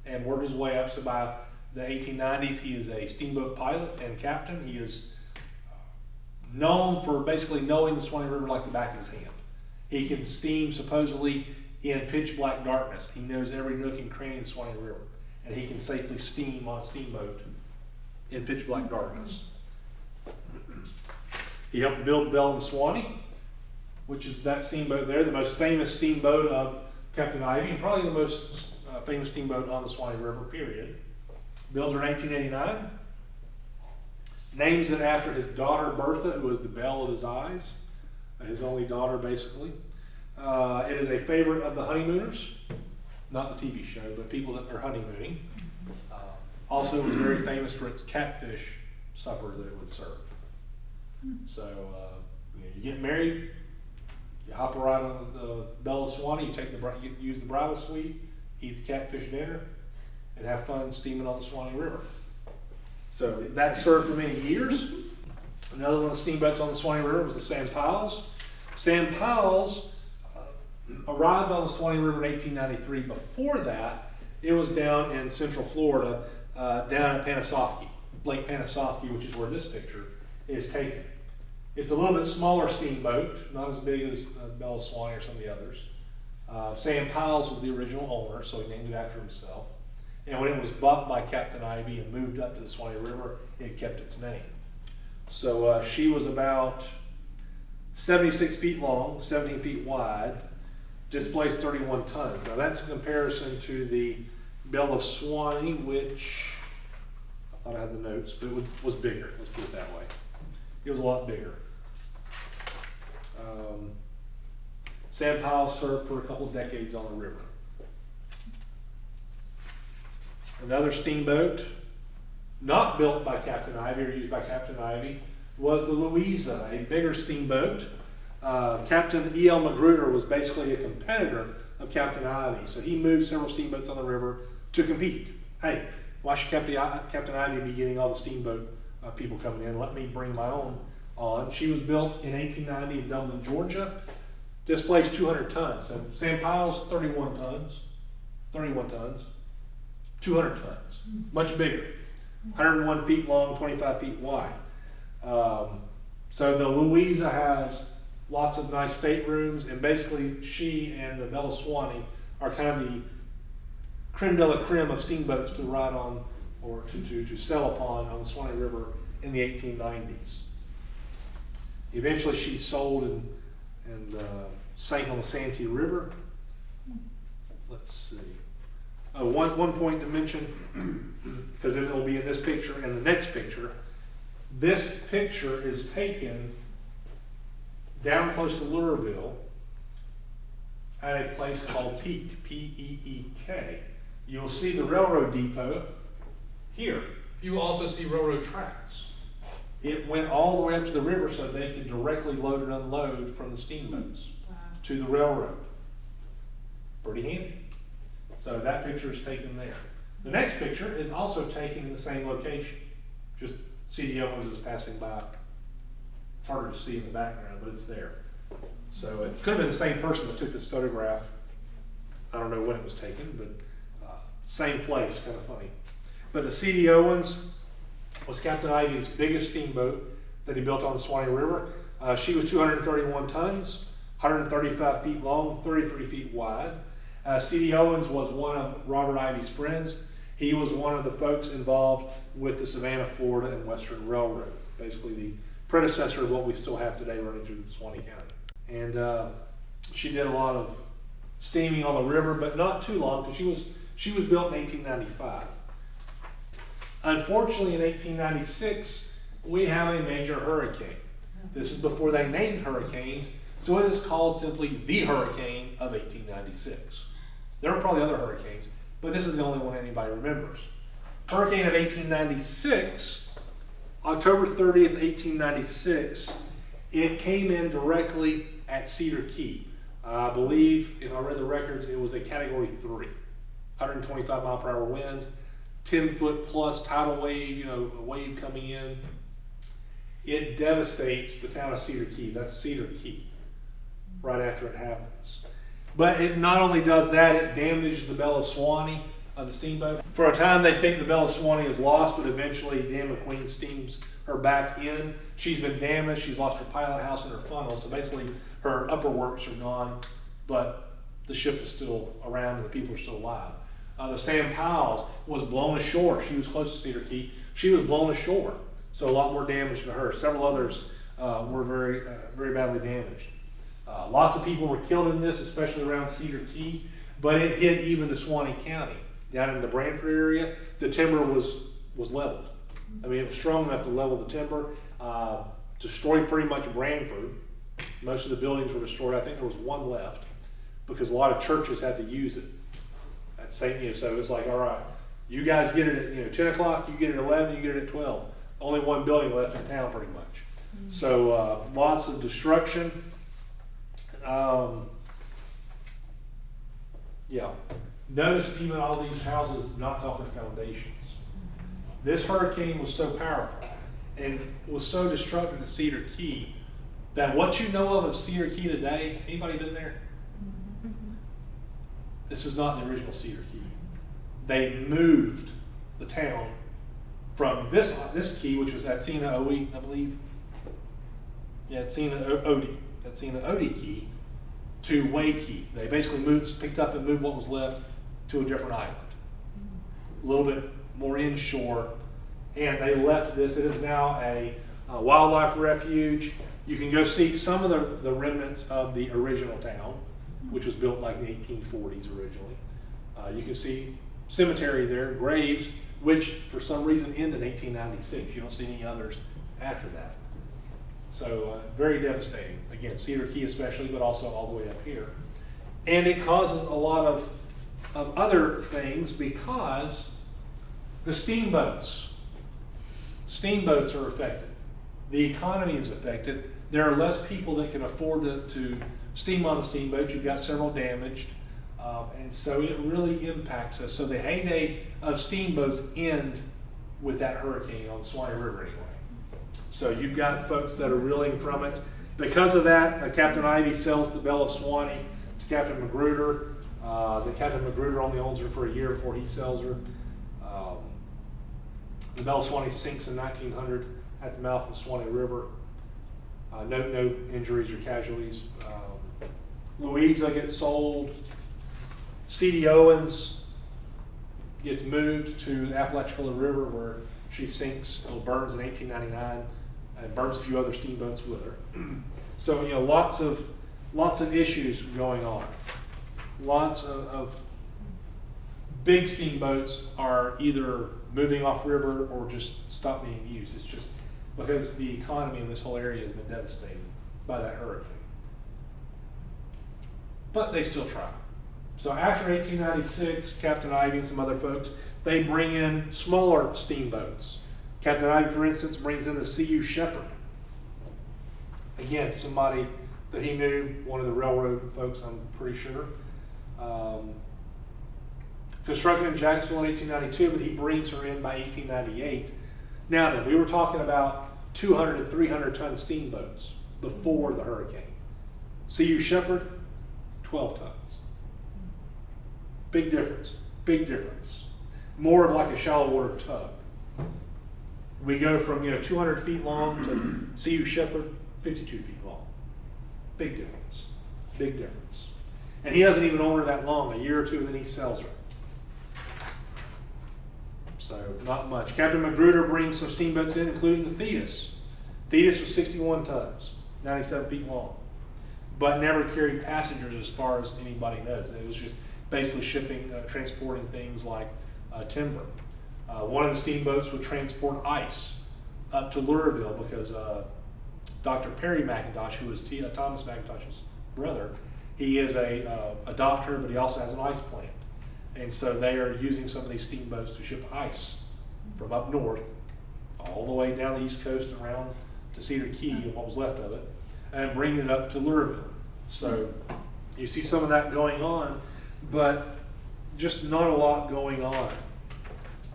and worked his way up. So by the 1890s, he is a steamboat pilot and captain. He is known for basically knowing the Suwannee River like the back of his hand. He can steam supposedly in pitch black darkness. He knows every nook and cranny of the Suwannee River, and he can safely steam on a steamboat in pitch black darkness. He helped build the Belle of the Suwannee, which is that steamboat there, the most famous steamboat of Captain Ivey, and probably the most famous steamboat on the Suwannee River, period. Builds her in 1889. Names it after his daughter Bertha, who was the belle of his eyes, his only daughter, basically. It is a favorite of the honeymooners, not the TV show, but people that are honeymooning. Also, it was very famous for its catfish suppers that it would serve. So, you get married, you hop right on the Belle of Suwannee, you use the bridal suite, eat the catfish dinner, and have fun steaming on the Suwannee River. So that served for many years. Another one of the steamboats on the Suwannee River was the Sam Pyles. Sam Pyles arrived on the Suwannee River in 1893. Before that, it was down in central Florida, down at Panesofsky, Lake Panesofsky, which is where this picture is taken. It's a little bit smaller steamboat, not as big as Belle of Suwannee or some of the others. Sam Pyles was the original owner, so he named it after himself. And when it was bought by Captain Ivey and moved up to the Suwannee River, it kept its name. So she was about 76 feet long, 17 feet wide, displaced 31 tons. Now that's in comparison to the Belle of Suwannee, which I thought I had the notes, but it was bigger, let's put it that way. It was a lot bigger. Sam Pyles served for a couple of decades on the river. Another steamboat, not built by Captain Ivey or used by Captain Ivey, was the Louisa, a bigger steamboat. Captain E.L. Magruder was basically a competitor of Captain Ivey, so he moved several steamboats on the river to compete. Hey, why should Captain Ivey be getting all the steamboat people coming in? Let me bring my own on. She was built in 1890 in Dublin, Georgia. Displaced 200 tons. So Sam Pyles, 31 tons. 200 tons. Much bigger. 101 feet long, 25 feet wide. So the Louisa has lots of nice staterooms, and basically she and the Belle of Suwannee are kind of the creme de la creme of steamboats to ride on or to sail upon on the Suwannee River in the 1890s. Eventually she sold and sank on the Santee River. Let's see. One point to mention, because it will be in this picture and the next picture. This picture is taken down close to Luraville at a place called Peak, P-E-E-K. You will see the railroad depot here. You will also see railroad tracks. It went all the way up to the river so they could directly load and unload from the steamboats to the railroad. Pretty handy. So that picture is taken there. The next picture is also taken in the same location. Just C.D. Owens is passing by. It's harder to see in the background, but it's there. So it could have been the same person that took this photograph. I don't know when it was taken, but same place, kind of funny. But the C.D. Owens was Captain Ivey's biggest steamboat that he built on the Suwannee River. She was 231 tons, 135 feet long, 33 feet wide. C.D. Owens was one of Robert Ivey's friends. He was one of the folks involved with the Savannah, Florida and Western Railroad, basically the predecessor of what we still have today running through Suwannee County. And she did a lot of steaming on the river, but not too long, because she was built in 1895. Unfortunately, in 1896, we have a major hurricane. This is before they named hurricanes, so it is called simply the hurricane of 1896. There were probably other hurricanes, but this is the only one anybody remembers. Hurricane of 1896, October 30th, 1896, it came in directly at Cedar Key. I believe, if I read the records, it was a Category 3, 125 mile per hour winds, 10-foot plus tidal wave, a wave coming in. It devastates the town of Cedar Key. That's Cedar Key, right after it happens. But it not only does that, it damages the Belle of Suwannee, the steamboat. For a time, they think the Belle of Suwannee is lost, but eventually Dan McQueen steams her back in. She's been damaged. She's lost her pilot house and her funnel, so basically her upper works are gone, but the ship is still around and the people are still alive. The Sam Pyles was blown ashore. She was close to Cedar Key. She was blown ashore, so a lot more damage to her. Several others were very, very badly damaged. Lots of people were killed in this, especially around Cedar Key, but it hit even to Suwannee County. Down in the Branford area, the timber was leveled. I mean, it was strong enough to level the timber, destroyed pretty much Branford. Most of the buildings were destroyed. I think there was one left because a lot of churches had to use it at St. So it's like, all right, you guys get it at 10 o'clock, you get it at 11, you get it at 12. Only one building left in town pretty much. Mm-hmm. So lots of destruction. Yeah. Notice even all these houses knocked off their foundations. This hurricane was so powerful and was so destructive to Cedar Key that what you know of Cedar Key today, anybody been there? This is not the original Cedar Key. They moved the town from this key, which was Atsina Odie, I believe. Yeah, Atsina Odie Key to Way Key. They basically picked up and moved what was left to a different island, a little bit more inshore, and they left this. It is now a wildlife refuge. You can go see some of the remnants of the original town, which was built like in the 1840s originally. You can see cemetery there, graves, which for some reason ended in 1896. You don't see any others after that. So very devastating. Again, Cedar Key especially, but also all the way up here. And it causes a lot of other things because the steamboats are affected. The economy is affected. There are less people that can afford to steam on the steamboat. You've got several damaged. And so it really impacts us. So the heyday of steamboats end with that hurricane on the Suwannee River anyway. So you've got folks that are reeling from it. Because of that, Captain Ivey sells the Belle of Suwannee to Captain Magruder. The Captain Magruder only owns her for a year before he sells her. The Belle of Suwannee sinks in 1900 at the mouth of the Suwannee River. No injuries or casualties. Louisa gets sold. C.D. Owens gets moved to the Apalachicola River where she sinks or burns in 1899 and burns a few other steamboats with her. So lots of issues going on. Lots of big steamboats are either moving off river or just stop being used. It's just because the economy in this whole area has been devastated by that hurricane. But they still try. So after 1896, Captain Ivey and some other folks, they bring in smaller steamboats. Captain Ivey, for instance, brings in the C.U. Shepherd. Again, somebody that he knew, one of the railroad folks, I'm pretty sure. Constructed in Jacksonville in 1892, but he brings her in by 1898. Now then, we were talking about 200 and 300 ton steamboats before the hurricane. C.U. Shepherd, 12 tons. Big difference, big difference. More of like a shallow water tug. We go from 200 feet long to C.U. Shepherd, 52 feet long. Big difference. Big difference. And he doesn't even own her that long, a year or two, and then he sells her. So not much. Captain Magruder brings some steamboats in, including the Thetis. Thetis was 61 tons, 97 feet long, but never carried passengers as far as anybody knows. It was just basically shipping, transporting things like timber. One of the steamboats would transport ice up to Luraville because Dr. Perry McIntosh, who was Thomas McIntosh's brother, he is a doctor, but he also has an ice plant. And so they are using some of these steamboats to ship ice from up north all the way down the east coast around to Cedar Key, and what was left of it, and bringing it up to Luraville. So you see some of that going on, but just not a lot going on.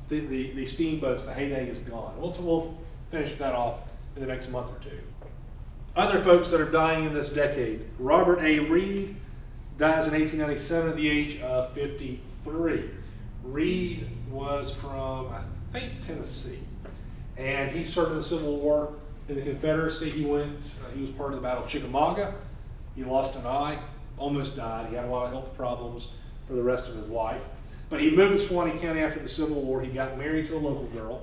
The steamboats, the heyday is gone. We'll finish that off in the next month or two. Other folks that are dying in this decade. Robert A. Reid dies in 1897 at the age of 53. Reid was from, I think, Tennessee, and he served in the Civil War in the Confederacy. He was part of the Battle of Chickamauga. He lost an eye, almost died. He had a lot of health problems for the rest of his life. But he moved to Suwannee County after the Civil War. He got married to a local girl,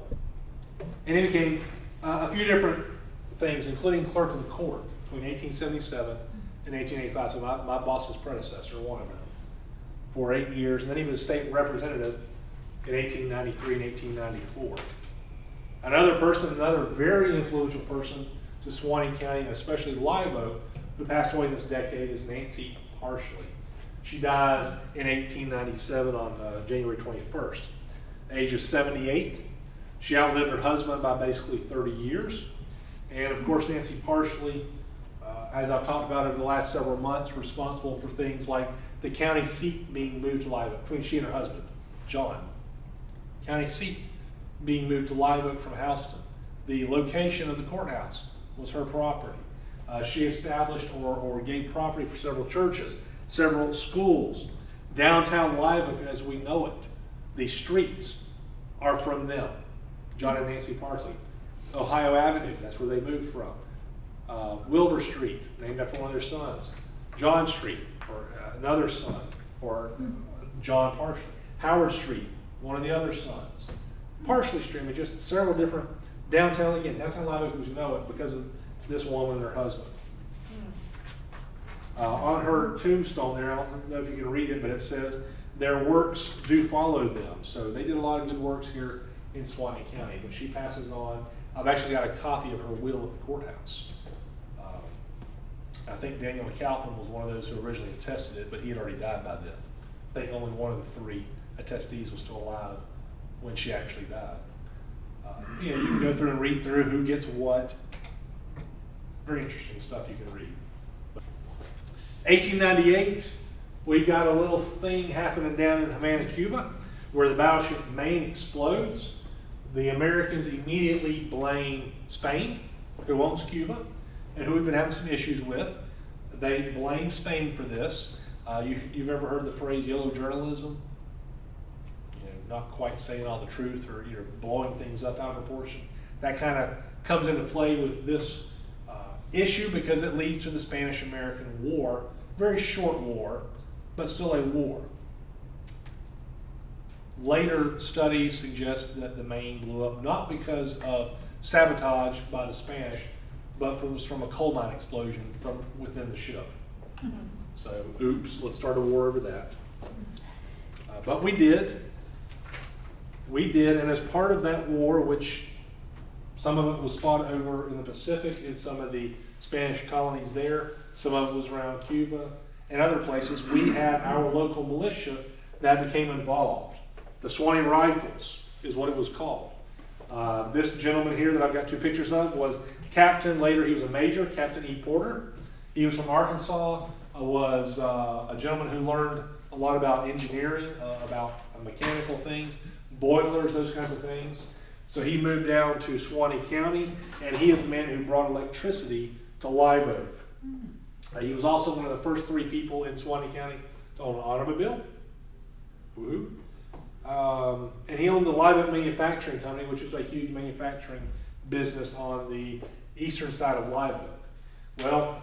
and he became a few different things, including clerk of the court between 1877 and 1885. So my boss's predecessor, one of them, for 8 years, and then he was a state representative in 1893 and 1894. Another very influential person to Suwannee County, and especially Live Oak, who passed away this decade, is Nancy Parshley. She dies in 1897 on January 21st, age of 78. She outlived her husband by basically 30 years. And of course, Nancy Parshley, as I've talked about over the last several months, responsible for things like the county seat being moved to Live Oak, between she and her husband, John. County seat being moved to Live Oak from Houston. The location of the courthouse was her property. She established or gave property for several churches, several schools. Downtown Live Oak, as we know it, the streets are from them, John and Nancy Parshley. Ohio Avenue, that's where they moved from. Wilbur Street, named after one of their sons. John Street, or another son, or John Parshley. Howard Street, one of the other sons. Parshley Street, and just several different downtown Live Oak as you know it, because of this woman and her husband. On her tombstone there, I don't know if you can read it, but it says, "Their works do follow them." So they did a lot of good works here in Suwannee County, but she passes on. I've actually got a copy of her will at the courthouse. I think Daniel McAlpin was one of those who originally attested it, but he had already died by then. I think only one of the three attestees was still alive when she actually died. You can go through and read through who gets what. Very interesting stuff you can read. 1898, we've got a little thing happening down in Havana, Cuba, where the battleship Maine explodes. The Americans immediately blame Spain, who owns Cuba, and who we've been having some issues with. They blame Spain for this. You've ever heard the phrase yellow journalism? Not quite saying all the truth, or blowing things up out of proportion. That kind of comes into play with this issue because it leads to the Spanish-American War. Very short war, but still a war. Later studies suggest that the Maine blew up not because of sabotage by the Spanish, but from a coal mine explosion from within the ship. Mm-hmm. So, oops, let's start a war over that. But we did. And as part of that war, which some of it was fought over in the Pacific in some of the Spanish colonies there, some of it was around Cuba and other places, we had our local militia that became involved. The Suwannee Rifles is what it was called. This gentleman here that I've got two pictures of was Captain, later he was a Major, Captain E. Porter. He was from Arkansas, was a gentleman who learned a lot about engineering, about mechanical things, boilers, those kinds of things. So he moved down to Suwannee County, and he is the man who brought electricity to Live Oak. He was also one of the first 3 people in Suwannee County to own an automobile. Woo-hoo. And he owned the Live Oak Manufacturing Company, which is a huge manufacturing business on the eastern side of Live Oak. Well,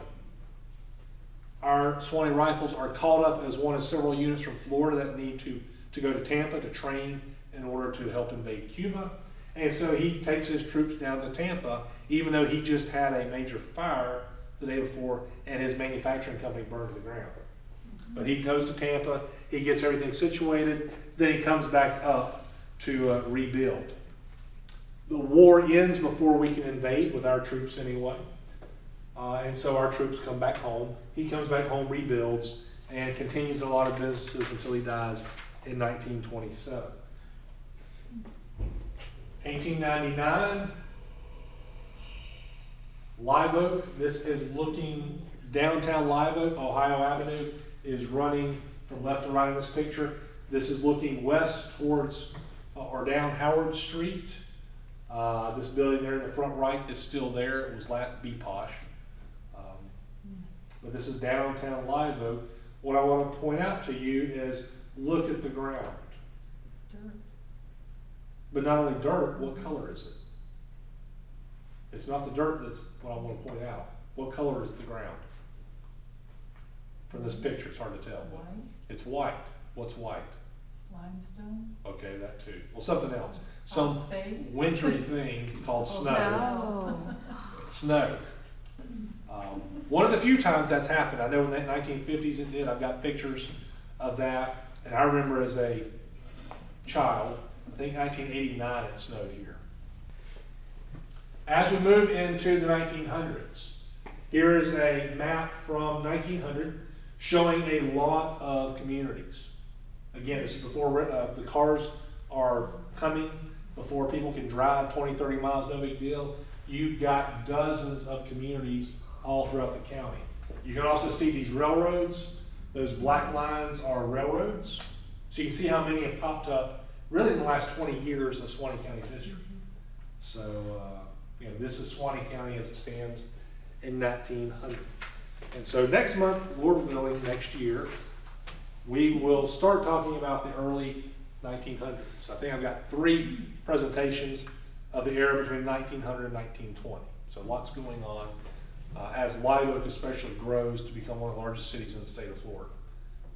our Suwannee Rifles are called up as one of several units from Florida that need to go to Tampa to train in order to help invade Cuba. And so he takes his troops down to Tampa, even though he just had a major fire the day before and his manufacturing company burned to the ground. But he goes to Tampa, he gets everything situated, then he comes back up to rebuild. The war ends before we can invade with our troops anyway. And so our troops come back home. He comes back home, rebuilds, and continues a lot of businesses until he dies in 1927. 1899, Live Oak. This is looking downtown Live Oak. Ohio Avenue is running from left to right in this picture. This is looking west towards or down Howard Street. This building there in the front right is still there. It was last B-Posh. But this is downtown Live Oak. What I want to point out to you is look at the ground. Dirt. But not only dirt, what color is it? It's not the dirt that's what I want to point out. What color is the ground? From this picture, it's hard to tell. White, It's white. What's white? limestone, Okay, that too. Well, something else. Some Phosphate. wintry thing called snow. Snow. Snow. One of the few times that's happened. I know in the 1950s it did. I've got pictures of that. And I remember as a child, I think 1989 it snowed here. As we move into the 1900s, here is a map from 1900 showing a lot of communities. Again, this is before the cars are coming, before people can drive 20, 30 miles, no big deal. You've got dozens of communities all throughout the county. You can also see these railroads. Those black lines are railroads. So you can see how many have popped up really in the last 20 years of Suwannee County's history. So, this is Suwannee County as it stands in 1900. And so next month, Lord willing, next year, we will start talking about the early 1900s. I think I've got 3 presentations of the era between 1900 and 1920. So lots going on as Live Oak especially grows to become one of the largest cities in the state of Florida.